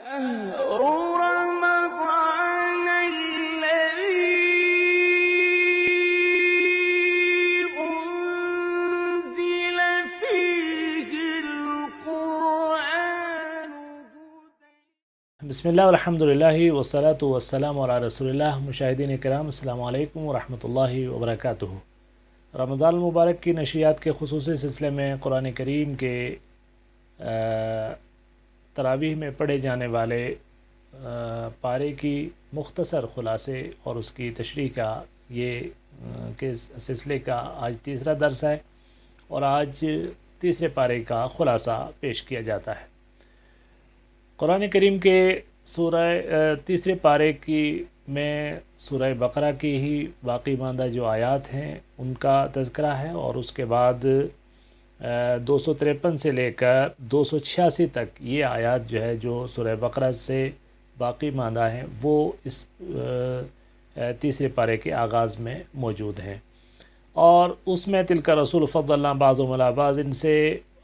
شهر رمضان الذي أنزل فيه القرآن بسم اللہ والحمد للہ والصلاة والسلام علی رسول اللہ. مشاہدین کرام، السلام علیکم ورحمۃ اللہ وبرکاتہ. رمضان المبارک کی نشریات کے خصوصی سلسلے میں قرآن کریم کے تراویح میں پڑھے جانے والے پارے کی مختصر خلاصے اور اس کی تشریح کا یہ کے سلسلے کا آج تیسرا درس ہے، اور آج تیسرے پارے کا خلاصہ پیش کیا جاتا ہے. قرآن کریم کے سورہ تیسرے پارے کی میں سورہ بقرہ کی ہی باقی ماندہ جو آیات ہیں ان کا تذکرہ ہے، اور اس کے بعد 253 سے لے کر 286 تک یہ آیات جو ہے جو سورہ بقرہ سے باقی ماندہ ہیں وہ اس تیسرے پارے کے آغاز میں موجود ہیں. اور اس میں تلک رسول فضلنا بعضهم علی بعض، ان سے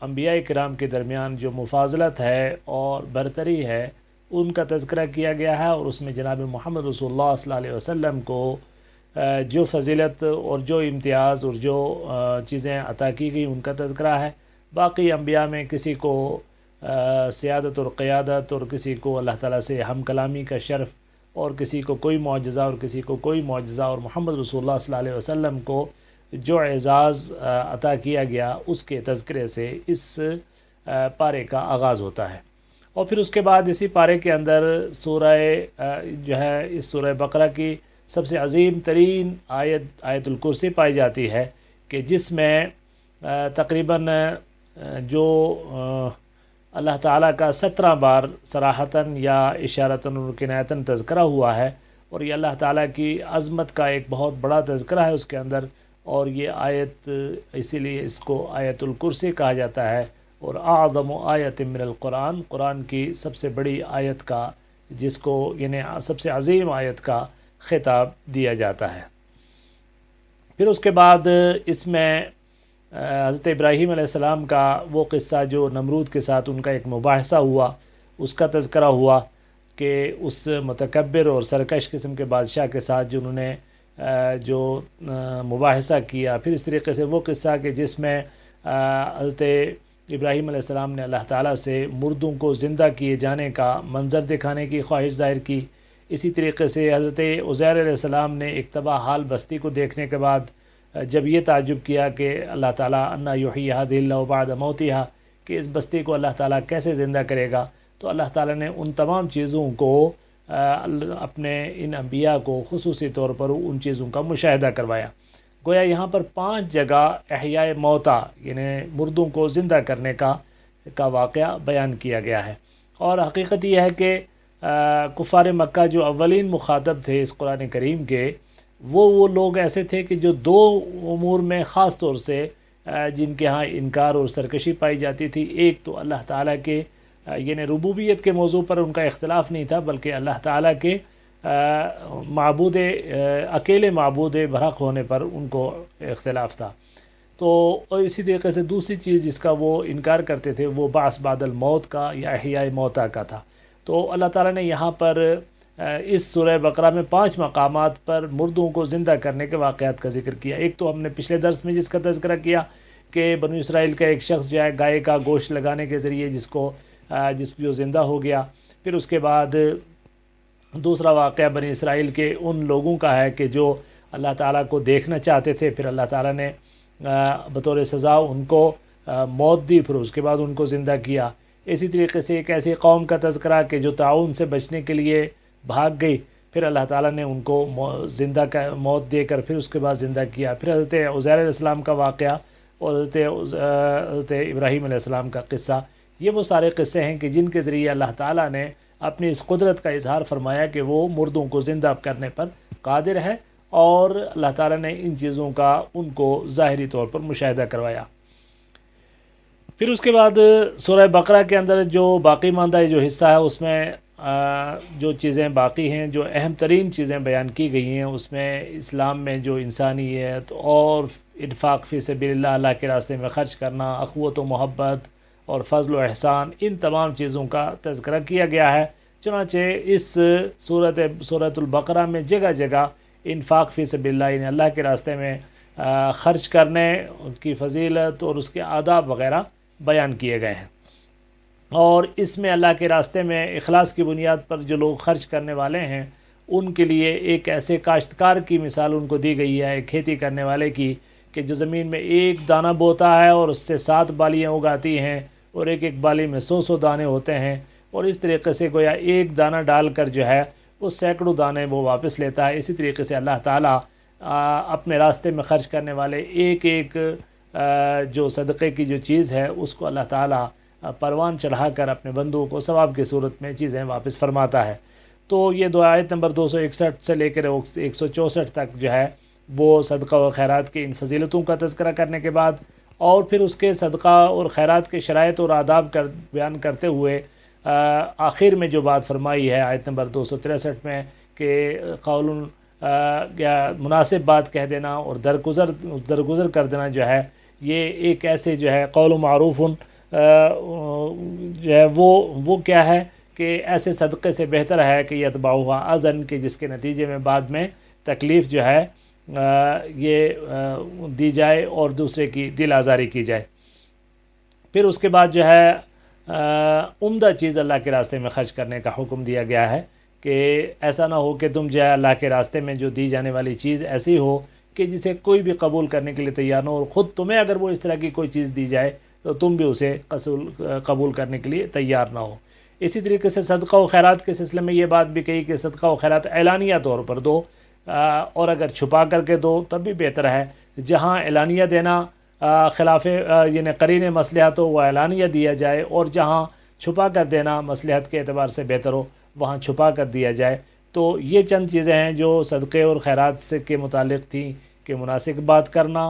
انبیاء کرام کے درمیان جو مفاضلت ہے اور برتری ہے ان کا تذکرہ کیا گیا ہے، اور اس میں جناب محمد رسول اللہ صلی اللہ علیہ وسلم کو جو فضیلت اور جو امتیاز اور جو چیزیں عطا کی گئی ان کا تذکرہ ہے. باقی انبیاء میں کسی کو سیادت اور قیادت، اور کسی کو اللہ تعالیٰ سے ہم کلامی کا شرف، اور کسی کو کوئی معجزہ اور کسی کو کوئی معجزہ، اور محمد رسول اللہ صلی اللہ علیہ وسلم کو جو اعزاز عطا کیا گیا اس کے تذکرے سے اس پارے کا آغاز ہوتا ہے. اور پھر اس کے بعد اسی پارے کے اندر سورہ جو ہے اس سورہ بقرہ کی سب سے عظیم ترین آیت الکرسی پائی جاتی ہے، کہ جس میں تقریباً جو اللہ تعالیٰ کا 17 بار صراحتاً یا اشارتاً اور کنایتاً تذکرہ ہوا ہے، اور یہ اللہ تعالیٰ کی عظمت کا ایک بہت بڑا تذکرہ ہے اس کے اندر. اور یہ آیت اسی لیے اس کو آیت الکرسی کہا جاتا ہے، اور اعظم آیت من القرآن، قرآن کی سب سے بڑی آیت کا، جس کو یعنی سب سے عظیم آیت کا خطاب دیا جاتا ہے. پھر اس کے بعد اس میں حضرت ابراہیم علیہ السلام کا وہ قصہ جو نمرود کے ساتھ ان کا ایک مباحثہ ہوا اس کا تذکرہ ہوا، کہ اس متکبر اور سرکش قسم کے بادشاہ کے ساتھ جنہوں نے جو مباحثہ کیا. پھر اس طریقے سے وہ قصہ کہ جس میں حضرت ابراہیم علیہ السلام نے اللہ تعالیٰ سے مردوں کو زندہ کیے جانے کا منظر دکھانے کی خواہش ظاہر کی. اسی طریقے سے حضرت عزیر علیہ السلام نے ایک تباہ حال بستی کو دیکھنے کے بعد جب یہ تعجب کیا کہ اللہ تعالیٰ انا یحیی ھذہ اللہ بعد موتہا، کہ اس بستی کو اللہ تعالیٰ کیسے زندہ کرے گا، تو اللہ تعالیٰ نے ان تمام چیزوں کو اپنے ان انبیاء کو خصوصی طور پر ان چیزوں کا مشاہدہ کروایا. گویا یہاں پر 5 جگہ احیاء موتا یعنی مردوں کو زندہ کرنے کا واقعہ بیان کیا گیا ہے. اور حقیقت یہ ہے کہ کفار مکہ جو اولین مخاطب تھے اس قرآن کریم کے، وہ لوگ ایسے تھے کہ جو 2 امور میں خاص طور سے جن کے ہاں انکار اور سرکشی پائی جاتی تھی. ایک تو اللہ تعالیٰ کے یعنی ربوبیت کے موضوع پر ان کا اختلاف نہیں تھا، بلکہ اللہ تعالیٰ کے اکیلے معبود برحق ہونے پر ان کو اختلاف تھا. تو اسی طریقے سے دوسری چیز جس کا وہ انکار کرتے تھے وہ بعث بعد الموت کا یا احیاء موتا کا تھا. تو اللہ تعالیٰ نے یہاں پر اس سورہ بقرہ میں 5 مقامات پر مردوں کو زندہ کرنے کے واقعات کا ذکر کیا. ایک تو ہم نے پچھلے درس میں جس کا تذکرہ کیا کہ بنو اسرائیل کا ایک شخص جو ہے گائے کا گوشت لگانے کے ذریعے جو زندہ ہو گیا. پھر اس کے بعد دوسرا واقعہ بنی اسرائیل کے ان لوگوں کا ہے کہ جو اللہ تعالیٰ کو دیکھنا چاہتے تھے، پھر اللہ تعالیٰ نے بطور سزا ان کو موت دی، پھر اس کے بعد ان کو زندہ کیا. اسی طریقے سے ایک ایسی قوم کا تذکرہ کہ جو طاعون سے بچنے کے لیے بھاگ گئی، پھر اللہ تعالیٰ نے ان کو زندہ موت دے کر پھر اس کے بعد زندہ کیا. پھر حضرت عزیر علیہ السلام کا واقعہ اور حضرت ابراہیم علیہ السلام کا قصہ، یہ وہ سارے قصے ہیں کہ جن کے ذریعے اللہ تعالیٰ نے اپنی اس قدرت کا اظہار فرمایا کہ وہ مردوں کو زندہ کرنے پر قادر ہے، اور اللہ تعالیٰ نے ان چیزوں کا ان کو ظاہری طور پر مشاہدہ کروایا. پھر اس کے بعد سورہ بقرہ کے اندر جو باقی ماندہ جو حصہ ہے اس میں جو چیزیں باقی ہیں، جو اہم ترین چیزیں بیان کی گئی ہیں، اس میں اسلام میں جو انسانیت اور انفاق فی سبیل اللہ کے راستے میں خرچ کرنا، اخوت و محبت اور فضل و احسان، ان تمام چیزوں کا تذکرہ کیا گیا ہے. چنانچہ اس سورۃ البقرہ میں جگہ جگہ انفاق فی سبیل اللہ، یعنی اللہ کے راستے میں خرچ کرنے کی فضیلت اور اس کے آداب وغیرہ بیان کیے گئے ہیں۔ اور اس میں اللہ کے راستے میں اخلاص کی بنیاد پر جو لوگ خرچ کرنے والے ہیں ان کے لیے ایک ایسے کاشتکار کی مثال ان کو دی گئی ہے، ایک کھیتی کرنے والے کی، کہ جو زمین میں ایک دانہ بوتا ہے اور اس سے 7 بالیاں اگاتی ہیں، اور ایک ایک بالی میں 100 دانے ہوتے ہیں، اور اس طریقے سے گویا ایک دانہ ڈال کر جو ہے وہ سینکڑوں دانے وہ واپس لیتا ہے۔ اسی طریقے سے اللہ تعالیٰ اپنے راستے میں خرچ کرنے والے ایک ایک جو صدقے کی جو چیز ہے اس کو اللہ تعالیٰ پروان چڑھا کر اپنے بندوں کو ثواب کی صورت میں چیزیں واپس فرماتا ہے۔ تو یہ آیت نمبر 261 سے لے کر 164 تک جو ہے وہ صدقہ و خیرات کی ان فضیلتوں کا تذکرہ کرنے کے بعد، اور پھر اس کے صدقہ اور خیرات کے شرائط اور آداب بیان کرتے ہوئے آخر میں جو بات فرمائی ہے آیت نمبر 263 میں کہ قول مناسب بات کہہ دینا اور درگزر کر دینا جو ہے یہ ایک ایسے جو ہے قول معروف جو ہے وہ کیا ہے کہ ایسے صدقے سے بہتر ہے کہ یتبعہ اذن، کہ جس کے نتیجے میں بعد میں تکلیف جو ہے یہ دی جائے اور دوسرے کی دل آزاری کی جائے۔ پھر اس کے بعد جو ہے عمدہ چیز اللہ کے راستے میں خرچ کرنے کا حکم دیا گیا ہے کہ ایسا نہ ہو کہ تم جو ہے اللہ کے راستے میں جو دی جانے والی چیز ایسی ہو کہ جسے کوئی بھی قبول کرنے کے لیے تیار نہ ہو، اور خود تمہیں اگر وہ اس طرح کی کوئی چیز دی جائے تو تم بھی اسے قبول کرنے کے لیے تیار نہ ہو۔ اسی طریقے سے صدقہ و خیرات کے سلسلے میں یہ بات بھی کہی کہ صدقہ و خیرات اعلانیہ طور پر دو، اور اگر چھپا کر کے دو تب بھی بہتر ہے۔ جہاں اعلانیہ دینا خلاف یعنی قرین مصلحت ہو وہ اعلانیہ دیا جائے، اور جہاں چھپا کر دینا مصلحت کے اعتبار سے بہتر ہو وہاں چھپا کر دیا جائے۔ تو یہ چند چیزیں ہیں جو صدقے اور خیرات سے کے متعلق تھیں کہ مناسب بات کرنا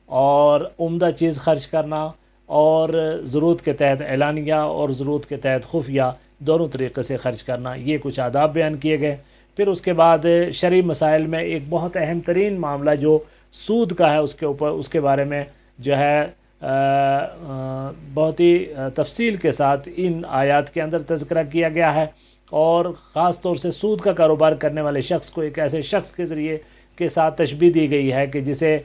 اور عمدہ چیز خرچ کرنا، اور ضرورت کے تحت اعلانیہ اور ضرورت کے تحت خفیہ دونوں طریقے سے خرچ کرنا، یہ کچھ آداب بیان کیے گئے۔ پھر اس کے بعد شرعی مسائل میں ایک بہت اہم ترین معاملہ جو سود کا ہے اس کے بارے میں جو ہے بہت ہی تفصیل کے ساتھ ان آیات کے اندر تذکرہ کیا گیا ہے، اور خاص طور سے سود کا کاروبار کرنے والے شخص کو ایک ایسے شخص کے ذریعے کے ساتھ تشبیہ دی گئی ہے کہ جسے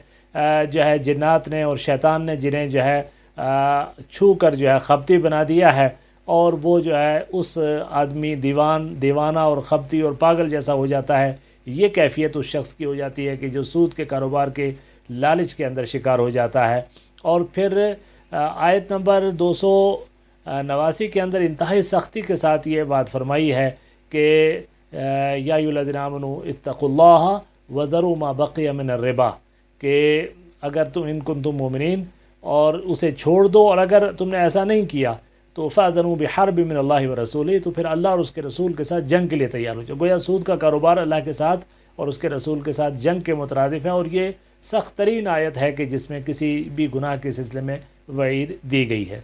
جو ہے جنات نے اور شیطان نے جنہیں جو ہے چھو کر جو ہے خبتی بنا دیا ہے، اور وہ جو ہے اس آدمی دیوانہ اور خبتی اور پاگل جیسا ہو جاتا ہے۔ یہ کیفیت اس شخص کی ہو جاتی ہے کہ جو سود کے کاروبار کے لالچ کے اندر شکار ہو جاتا ہے۔ اور پھر آیت نمبر 289 کے اندر انتہائی سختی کے ساتھ یہ بات فرمائی ہے کہ یا ایھا الذین آمنوا اتقوا اللہ وذروا ما بقی من الربا، کہ اگر تم ان کنتم مومنین اور اسے چھوڑ دو، اور اگر تم نے ایسا نہیں کیا تو فاذنوا بحرب من اللہ ورسولہ، تو پھر اللہ اور اس کے رسول کے ساتھ جنگ کے لیے تیار ہو جاؤ۔ گویا سود کا کاروبار اللہ کے ساتھ اور اس کے رسول کے ساتھ جنگ کے مترادف ہے، اور یہ سخت ترین آیت ہے کہ جس میں کسی بھی گناہ کے سلسلے میں وعید دی گئی ہے۔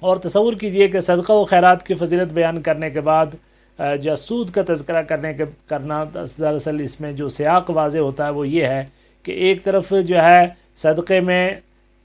اور تصور کیجئے کہ صدقہ و خیرات کی فضیلت بیان کرنے کے بعد جو سود کا تذکرہ کرنا دراصل اس میں جو سیاق واضح ہوتا ہے وہ یہ ہے کہ ایک طرف جو ہے صدقے میں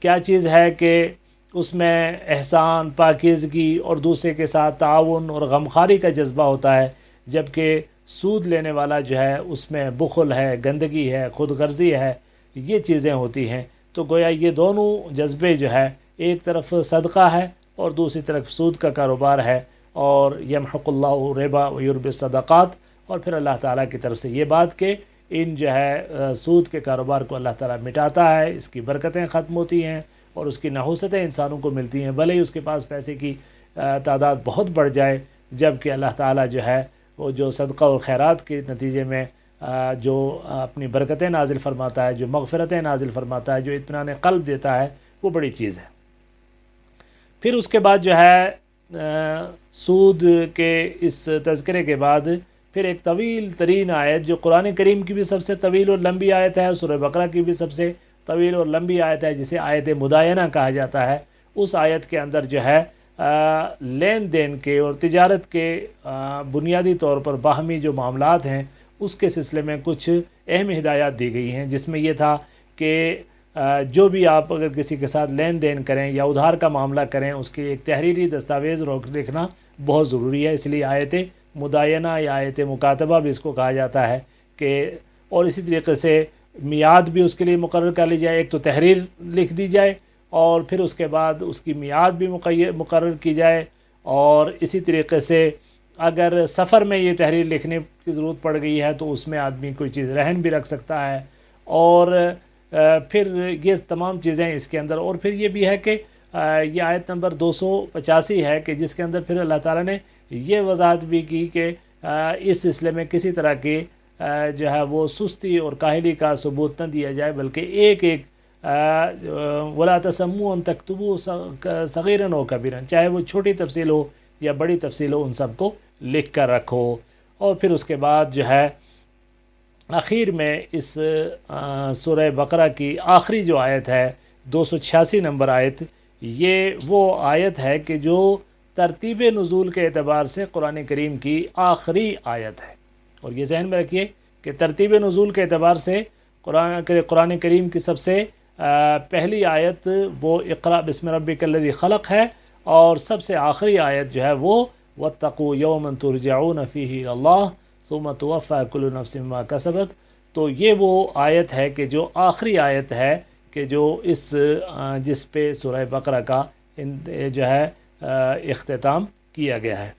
کیا چیز ہے کہ اس میں احسان، پاکیزگی اور دوسرے کے ساتھ تعاون اور غمخواری کا جذبہ ہوتا ہے، جبکہ سود لینے والا جو ہے اس میں بخل ہے، گندگی ہے، خود غرضی ہے، یہ چیزیں ہوتی ہیں۔ تو گویا یہ دونوں جذبے جو ہے ایک طرف صدقہ ہے اور دوسری طرف سود کا کاروبار ہے، اور یمحق اللہ الربا ویربی الصدقات، اور پھر اللہ تعالیٰ کی طرف سے یہ بات کہ ان جو ہے سود کے کاروبار کو اللہ تعالیٰ مٹاتا ہے، اس کی برکتیں ختم ہوتی ہیں اور اس کی نحوستیں انسانوں کو ملتی ہیں، بھلے ہی اس کے پاس پیسے کی تعداد بہت بڑھ جائے، جبکہ اللہ تعالیٰ جو ہے وہ جو صدقہ اور خیرات کے نتیجے میں جو اپنی برکتیں نازل فرماتا ہے، جو مغفرتیں نازل فرماتا ہے، جو اطمینان قلب دیتا ہے، وہ بڑی چیز ہے۔ پھر اس کے بعد جو ہے سود کے اس تذکرے کے بعد پھر ایک طویل ترین آیت جو قرآن کریم کی بھی سب سے طویل اور لمبی آیت ہے، سورہ بقرہ کی بھی سب سے طویل اور لمبی آیت ہے، جسے آیت مداینہ کہا جاتا ہے۔ اس آیت کے اندر جو ہے لین دین کے اور تجارت کے بنیادی طور پر باہمی جو معاملات ہیں اس کے سلسلے میں کچھ اہم ہدایات دی گئی ہیں، جس میں یہ تھا کہ جو بھی آپ اگر کسی کے ساتھ لین دین کریں یا ادھار کا معاملہ کریں، اس کی ایک تحریری دستاویز لکھنا بہت ضروری ہے، اس لیے آیت مداینہ یا آیت مکاتبہ بھی اس کو کہا جاتا ہے کہ، اور اسی طریقے سے میعاد بھی اس کے لیے مقرر کر لی جائے، ایک تو تحریر لکھ دی جائے اور پھر اس کے بعد اس کی میعاد بھی مقرر کی جائے، اور اسی طریقے سے اگر سفر میں یہ تحریر لکھنے کی ضرورت پڑ گئی ہے تو اس میں آدمی کوئی چیز رہن بھی رکھ سکتا ہے، اور پھر یہ تمام چیزیں اس کے اندر، اور پھر یہ بھی ہے کہ یہ آیت نمبر 285 ہے کہ جس کے اندر پھر اللہ تعالیٰ نے یہ وضاحت بھی کی کہ اس سلسلے میں کسی طرح کی جو ہے وہ سستی اور کاہلی کا ثبوت نہ دیا جائے، بلکہ ایک ایک وَلَا تَسَمُّوا أَن تَكْتُبُوا صَغِيرًا أَوْ كَبِيرًا، چاہے وہ چھوٹی تفصیل ہو یا بڑی تفصیل ہو، ان سب کو لکھ کر رکھو۔ اور پھر اس کے بعد جو ہے آخر میں اس سورہ بقرہ کی آخری جو آیت ہے 286 نمبر آیت، یہ وہ آیت ہے کہ جو ترتیب نزول کے اعتبار سے قرآن کریم کی آخری آیت ہے، اور یہ ذہن میں رکھیے کہ ترتیب نزول کے اعتبار سے قرآن کریم کی سب سے پہلی آیت وہ اقرأ بسم ربک الذی خلق ہے، اور سب سے آخری آیت جو ہے وہ واتقوا یوما ترجعون فیہ الی اللہ ثم توفی کل نفس ما کسبت۔ تو یہ وہ آیت ہے کہ جو آخری آیت ہے کہ جو جس پہ سورہ بقرہ کا جو ہے اختتام کیا گیا ہے۔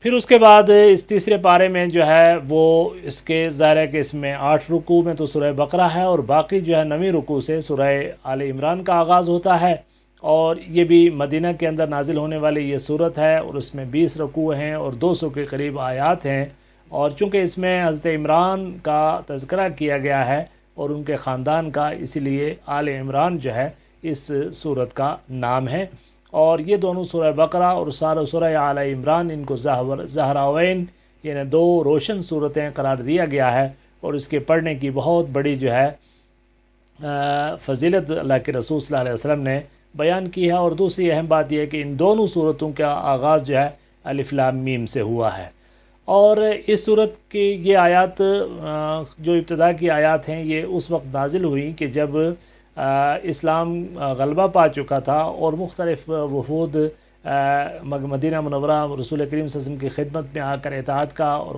پھر اس کے بعد اس تیسرے پارے میں جو ہے وہ اس کے ظاہر ہے کہ اس میں 8 رکوع میں تو سورہ بقرہ ہے، اور باقی جو ہے 9ویں رکوع سے سورہ آل عمران کا آغاز ہوتا ہے، اور یہ بھی مدینہ کے اندر نازل ہونے والی یہ صورت ہے، اور اس میں 20 رکوع ہیں اور 200 کے قریب آیات ہیں، اور چونکہ اس میں حضرت عمران کا تذکرہ کیا گیا ہے اور ان کے خاندان کا، اسی لیے آل عمران جو ہے اس صورت کا نام ہے۔ اور یہ دونوں سورہ بقرہ اور سورہ آل عمران، ان کو زہراوین یعنی 2 روشن صورتیں قرار دیا گیا ہے، اور اس کے پڑھنے کی بہت بڑی جو ہے فضیلت اللہ کے رسول صلی اللہ علیہ وسلم نے بیان کی ہے۔ اور دوسری اہم بات یہ ہے کہ ان دونوں صورتوں کا آغاز جو ہے الف لام میم سے ہوا ہے، اور اس صورت کی یہ آیات جو ابتدا کی آیات ہیں یہ اس وقت نازل ہوئیں کہ جب اسلام غلبہ پا چکا تھا، اور مختلف وفود مدینہ منورہ رسول کریم صلی اللہ علیہ وسلم کی خدمت میں آ کر اطاعت کا اور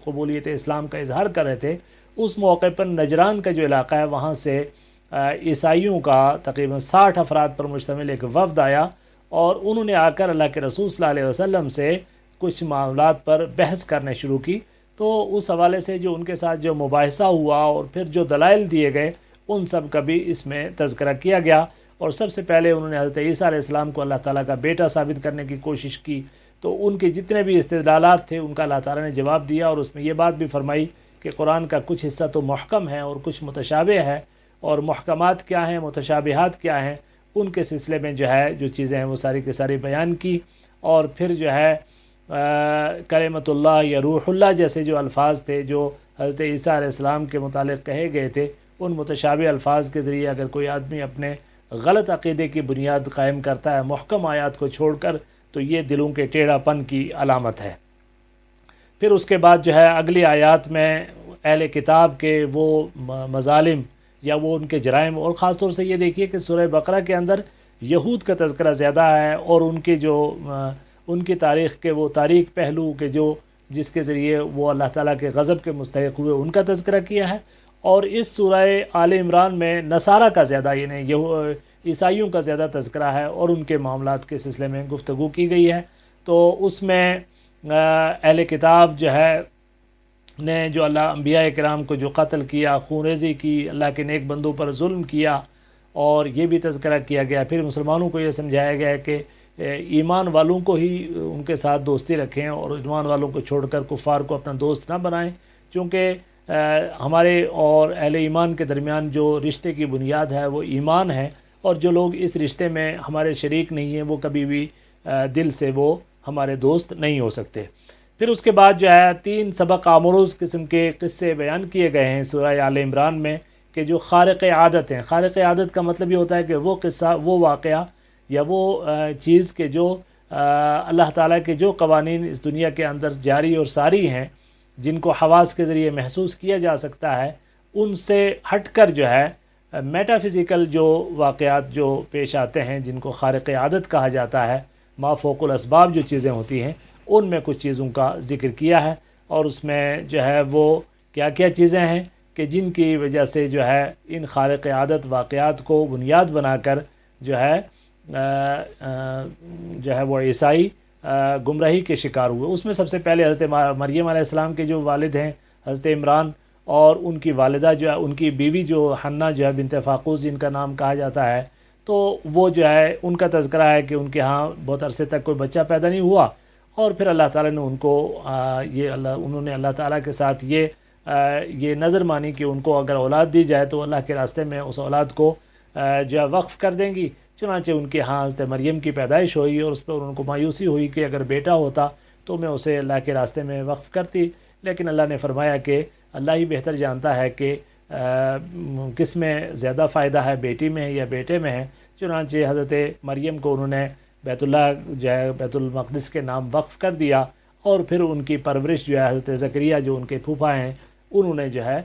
قبولیت اسلام کا اظہار کر رہے تھے۔ اس موقع پر نجران کا جو علاقہ ہے وہاں سے عیسائیوں کا تقریباً 60 افراد پر مشتمل ایک وفد آیا، اور انہوں نے آ کر اللہ کے رسول صلی اللہ علیہ وسلم سے کچھ معاملات پر بحث کرنے شروع کی۔ تو اس حوالے سے جو ان کے ساتھ جو مباحثہ ہوا اور پھر جو دلائل دیے گئے ان سب کا بھی اس میں تذکرہ کیا گیا، اور سب سے پہلے انہوں نے حضرت عیسیٰ علیہ السلام کو اللہ تعالیٰ کا بیٹا ثابت کرنے کی کوشش کی، تو ان کے جتنے بھی استدلالات تھے ان کا اللہ تعالیٰ نے جواب دیا، اور اس میں یہ بات بھی فرمائی کہ قرآن کا کچھ حصہ تو محکم ہے اور کچھ متشابہ ہے، اور محکمات کیا ہیں، متشابہات کیا ہیں، ان کے سلسلے میں جو ہے جو چیزیں ہیں وہ ساری کی ساری بیان کی، اور پھر جو ہے کلمۃ اللہ یا روح اللہ جیسے جو الفاظ تھے جو حضرت عیسیٰ علیہ السلام کے متعلق کہے گئے تھے، ان متشابہ الفاظ کے ذریعے اگر کوئی آدمی اپنے غلط عقیدے کی بنیاد قائم کرتا ہے محکم آیات کو چھوڑ کر، تو یہ دلوں کے ٹیڑھا پن کی علامت ہے۔ پھر اس کے بعد جو ہے اگلی آیات میں اہل کتاب کے وہ مظالم یا وہ ان کے جرائم، اور خاص طور سے یہ دیکھیے کہ سورہ بقرہ کے اندر یہود کا تذکرہ زیادہ ہے، اور ان کے جو ان کی تاریخ کے وہ تاریک پہلو کے جو جس کے ذریعے وہ اللہ تعالیٰ کے غضب کے مستحق ہوئے ان کا تذکرہ کیا ہے، اور اس سورہ آل عمران میں نصارہ کا زیادہ یعنی عیسائیوں کا زیادہ تذکرہ ہے، اور ان کے معاملات کے سلسلے میں گفتگو کی گئی ہے۔ تو اس میں اہل کتاب جو ہے نے جو اللہ انبیاء کرام کو جو قتل کیا، خون ریزی کی، اللہ کے نیک بندوں پر ظلم کیا، اور یہ بھی تذکرہ کیا گیا۔ پھر مسلمانوں کو یہ سمجھایا گیا کہ ایمان والوں کو ہی ان کے ساتھ دوستی رکھیں، اور ایمان والوں کو چھوڑ کر کفار کو اپنا دوست نہ بنائیں، چونکہ ہمارے اور اہل ایمان کے درمیان جو رشتے کی بنیاد ہے وہ ایمان ہے، اور جو لوگ اس رشتے میں ہمارے شریک نہیں ہیں وہ کبھی بھی دل سے وہ ہمارے دوست نہیں ہو سکتے۔ پھر اس کے بعد جو ہے 3 سبق آموز قسم کے قصے بیان کیے گئے ہیں سورہ آل عمران میں، کہ جو خارق عادت ہیں۔ خارق عادت کا مطلب یہ ہوتا ہے کہ وہ قصہ، وہ واقعہ یا وہ چیز کہ جو اللہ تعالیٰ کے جو قوانین اس دنیا کے اندر جاری اور ساری ہیں، جن کو حواس کے ذریعے محسوس کیا جا سکتا ہے، ان سے ہٹ کر جو ہے میٹا فزیکل جو واقعات جو پیش آتے ہیں، جن کو خارق عادت کہا جاتا ہے، ما فوق الاسباب جو چیزیں ہوتی ہیں، ان میں کچھ چیزوں کا ذکر کیا ہے، اور اس میں جو ہے وہ کیا کیا چیزیں ہیں کہ جن کی وجہ سے جو ہے ان خارق عادت واقعات کو بنیاد بنا کر جو ہے وہ عیسائی گمراہی کے شکار ہوئے۔ اس میں سب سے پہلے حضرت مریم علیہ السلام کے جو والد ہیں حضرت عمران، اور ان کی والدہ جو ہے ان کی بیوی جو حنہ جو ہے بنت فاقوس جن کا نام کہا جاتا ہے، تو وہ جو ہے ان کا تذکرہ ہے کہ ان کے ہاں بہت عرصے تک کوئی بچہ پیدا نہیں ہوا، اور پھر اللہ تعالیٰ نے ان کو انہوں نے اللہ تعالیٰ کے ساتھ یہ نظر مانی کہ ان کو اگر اولاد دی جائے تو اللہ کے راستے میں اس اولاد کو جو ہے وقف کر دیں گی۔ چنانچہ ان کے ہاں حضرت مریم کی پیدائش ہوئی، اور اس پر ان کو مایوسی ہوئی کہ اگر بیٹا ہوتا تو میں اسے اللہ کے راستے میں وقف کرتی، لیکن اللہ نے فرمایا کہ اللہ ہی بہتر جانتا ہے کہ کس میں زیادہ فائدہ ہے، بیٹی میں ہے یا بیٹے میں ہے۔ چنانچہ حضرت مریم کو انہوں نے بیت اللہ جو ہے بیت المقدس کے نام وقف کر دیا، اور پھر ان کی پرورش جو ہے حضرت زکریا جو ان کے پھوپھا ہیں انہوں نے جو ہے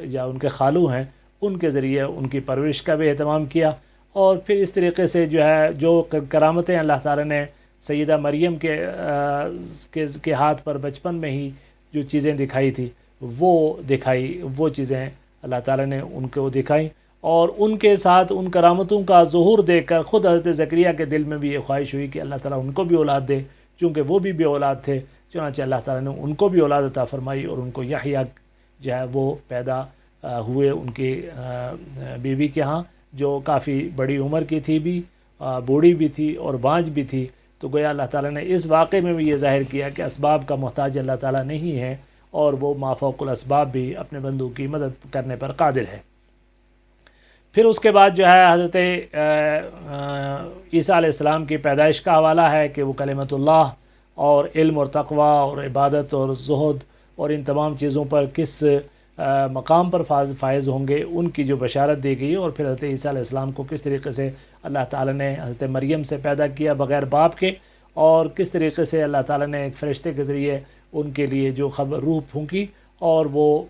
یا ان کے خالو ہیں ان کے ذریعے ان کی پرورش کا بھی اہتمام کیا، اور پھر اس طریقے سے جو ہے جو کرامتیں اللہ تعالیٰ نے سیدہ مریم کے ہاتھ پر بچپن میں ہی جو چیزیں دکھائی تھی وہ چیزیں اللہ تعالیٰ نے ان کو دکھائیں، اور ان کے ساتھ ان کرامتوں کا ظہور دیکھ کر خود حضرت زکریا کے دل میں بھی یہ خواہش ہوئی کہ اللہ تعالیٰ ان کو بھی اولاد دے، چونکہ وہ بھی بے اولاد تھے۔ چنانچہ اللہ تعالیٰ نے ان کو بھی اولاد عطا فرمائی، اور ان کو یحییٰ جو ہے وہ پیدا ہوئے ان کی بیوی کے ہاں، جو کافی بڑی عمر کی تھی بھی، بوڑھی بھی تھی اور بانجھ بھی تھی۔ تو گویا اللہ تعالیٰ نے اس واقعے میں بھی یہ ظاہر کیا کہ اسباب کا محتاج اللہ تعالیٰ نہیں ہے، اور وہ ما فوق الاسباب بھی اپنے بندوں کی مدد کرنے پر قادر ہے۔ پھر اس کے بعد جو ہے حضرت عیسیٰ علیہ السلام کی پیدائش کا حوالہ ہے کہ وہ کلمۃ اللہ اور علم اور تقوی اور عبادت اور زہد اور ان تمام چیزوں پر کس مقام پر فائز ہوں گے، ان کی جو بشارت دی گئی، اور پھر حضرت عیسیٰ علیہ السلام کو کس طریقے سے اللہ تعالیٰ نے حضرت مریم سے پیدا کیا بغیر باپ کے، اور کس طریقے سے اللہ تعالیٰ نے ایک فرشتے کے ذریعے ان کے لیے جو روح پھونکی اور وہ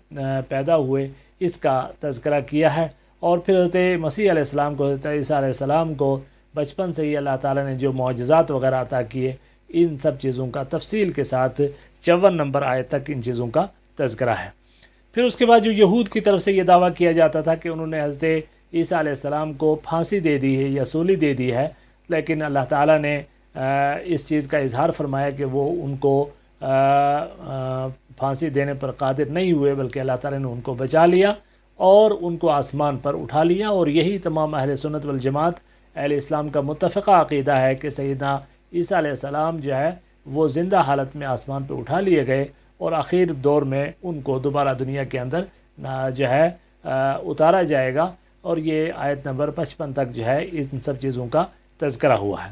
پیدا ہوئے، اس کا تذکرہ کیا ہے۔ اور پھر حضرت مسیح علیہ السلام کو، حضرت عیسیٰ علیہ السلام کو بچپن سے ہی اللہ تعالیٰ نے جو معجزات وغیرہ عطا کیے، ان سب چیزوں کا تفصیل کے ساتھ 54 نمبر آیت تک ان چیزوں کا تذکرہ ہے۔ پھر اس کے بعد جو یہود کی طرف سے یہ دعویٰ کیا جاتا تھا کہ انہوں نے حضرت عیسیٰ علیہ السلام کو پھانسی دے دی ہے یا سولی دے دی ہے، لیکن اللہ تعالیٰ نے اس چیز کا اظہار فرمایا کہ وہ ان کو پھانسی دینے پر قادر نہیں ہوئے، بلکہ اللہ تعالیٰ نے ان کو بچا لیا اور ان کو آسمان پر اٹھا لیا۔ اور یہی تمام اہل سنت والجماعت اہل اسلام کا متفقہ عقیدہ ہے کہ سیدنا عیسیٰ علیہ السلام جو ہے وہ زندہ حالت میں آسمان پہ اٹھا لیے گئے، اور آخر دور میں ان کو دوبارہ دنیا کے اندر جو ہے اتارا جائے گا، اور یہ آیت نمبر 55 تک جو ہے ان سب چیزوں کا تذکرہ ہوا ہے۔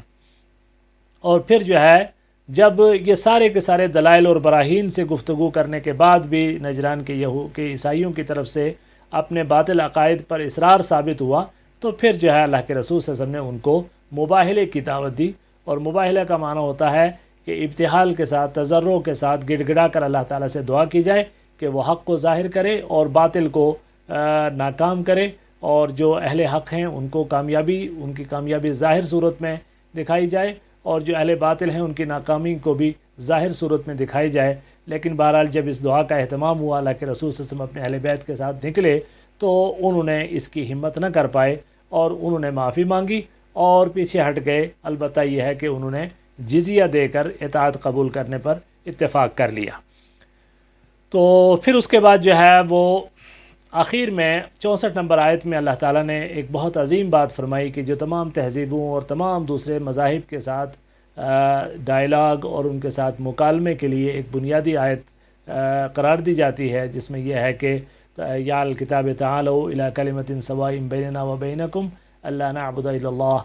اور پھر جو ہے جب یہ سارے کے سارے دلائل اور براہین سے گفتگو کرنے کے بعد بھی نجران کے عیسائیوں کی طرف سے اپنے باطل عقائد پر اصرار ثابت ہوا، تو پھر جو ہے اللہ کے رسول صلی اللہ علیہ وسلم نے ان کو مباہلے کی دعوت دی، اور مباہلہ کا معنی ہوتا ہے کہ ابتحال کے ساتھ، تضرع کے ساتھ گڑ گڑا کر اللہ تعالیٰ سے دعا کی جائے کہ وہ حق کو ظاہر کرے اور باطل کو ناکام کرے، اور جو اہل حق ہیں ان کی کامیابی ظاہر صورت میں دکھائی جائے، اور جو اہل باطل ہیں ان کی ناکامی کو بھی ظاہر صورت میں دکھائی جائے۔ لیکن بہرحال جب اس دعا کا اہتمام ہوا، اللہ کے رسول صلی اللہ علیہ وسلم اپنے اہل بیت کے ساتھ نکلے، تو انہوں نے اس کی ہمت نہ کر پائے، اور انہوں نے معافی مانگی اور پیچھے ہٹ گئے۔ البتہ یہ ہے کہ انہوں نے جزیہ دے کر اطاعت قبول کرنے پر اتفاق کر لیا۔ تو پھر اس کے بعد جو ہے وہ آخر میں 64 نمبر آیت میں اللہ تعالیٰ نے ایک بہت عظیم بات فرمائی کہ جو تمام تہذیبوں اور تمام دوسرے مذاہب کے ساتھ ڈائلاگ اور ان کے ساتھ مکالمے کے لیے ایک بنیادی آیت قرار دی جاتی ہے، جس میں یہ ہے کہ یا الکتاب تعالوا الی کلمۃ سواء بیننا وبینکم الا نعبد الا اللہ،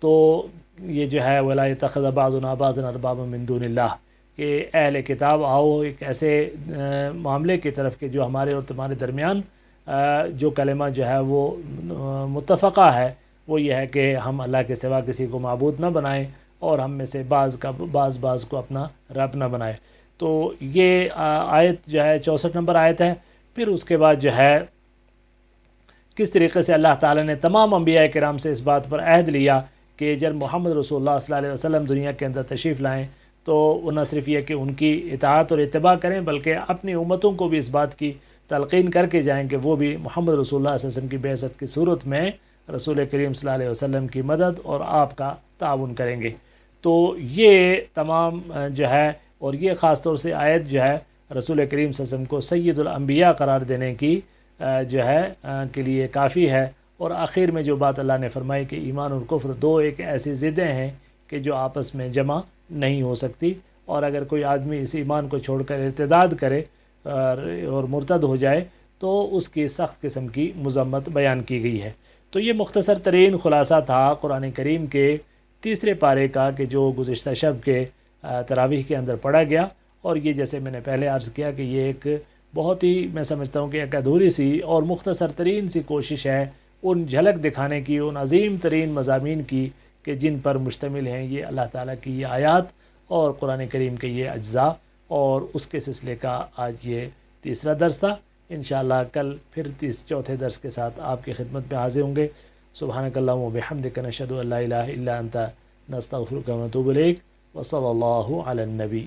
تو یہ جو ہے ولا یتخذ بعضنا بعضا اربابا من دون اللہ، کہ اہل کتاب آؤ ایک ایسے معاملے کی طرف کہ جو ہمارے اور تمہارے درمیان جو کلمہ جو ہے وہ متفقہ ہے، وہ یہ ہے کہ ہم اللہ کے سوا کسی کو معبود نہ بنائیں، اور ہم میں سے بعض کو اپنا رب نہ بنائے۔ تو یہ آیت جو ہے 64 نمبر آیت ہے۔ پھر اس کے بعد جو ہے کس طریقے سے اللہ تعالیٰ نے تمام انبیاء کرام سے اس بات پر عہد لیا کہ جب محمد رسول اللہ صلی اللہ علیہ وسلم دنیا کے اندر تشریف لائیں تو وہ نہ صرف یہ کہ ان کی اطاعت اور اتباع کریں بلکہ اپنی امتوں کو بھی اس بات کی تلقین کر کے جائیں کہ وہ بھی محمد رسول اللہ صلی اللہ علیہ وسلم کی بعثت کی صورت میں رسول کریم صلی اللہ علیہ وسلم کی مدد اور آپ کا تعاون کریں گے۔ تو یہ تمام جو ہے، اور یہ خاص طور سے آیت جو ہے رسول کریم صلی اللہ علیہ وسلم کو سید الانبیاء قرار دینے کی جو ہے کے لیے کافی ہے۔ اور آخر میں جو بات اللہ نے فرمائی کہ ایمان اور کفر دو ایک ایسی ضدیں ہیں کہ جو آپس میں جمع نہیں ہو سکتی، اور اگر کوئی آدمی اس ایمان کو چھوڑ کر ارتداد کرے اور مرتد ہو جائے تو اس کی سخت قسم کی مذمت بیان کی گئی ہے۔ تو یہ مختصر ترین خلاصہ تھا قرآن کریم کے تیسرے پارے کا کہ جو گزشتہ شب کے تراویح کے اندر پڑھا گیا، اور یہ جیسے میں نے پہلے عرض کیا کہ یہ ایک بہت ہی، میں سمجھتا ہوں کہ ایک ادھوری سی اور مختصر ترین سی کوشش ہے ان جھلک دکھانے کی، ان عظیم ترین مضامین کی کہ جن پر مشتمل ہیں یہ اللہ تعالیٰ کی یہ آیات اور قرآن کریم کے یہ اجزاء، اور اس کے سلسلے کا آج یہ تیسرا درس تھا۔ انشاءاللہ کل پھر چوتھے درس کے ساتھ آپ کی خدمت میں حاضر ہوں گے۔ سبحانک اللہم و بحمدک، نشہد ان لا الہ الا انت، نستغفرک و نتوب الیک، وصلی اللہ علی النبی۔